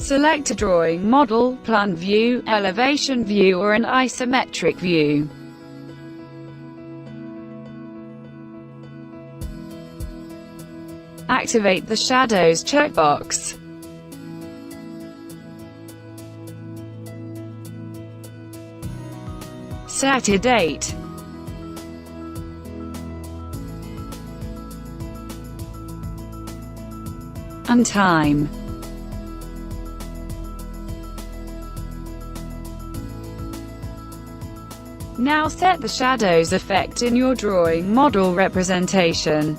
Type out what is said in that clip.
Select a drawing model, plan view, elevation view or an isometric view. Activate the Shadows checkbox. Set a date. And time. Now set the shadows effect in your drawing model representation.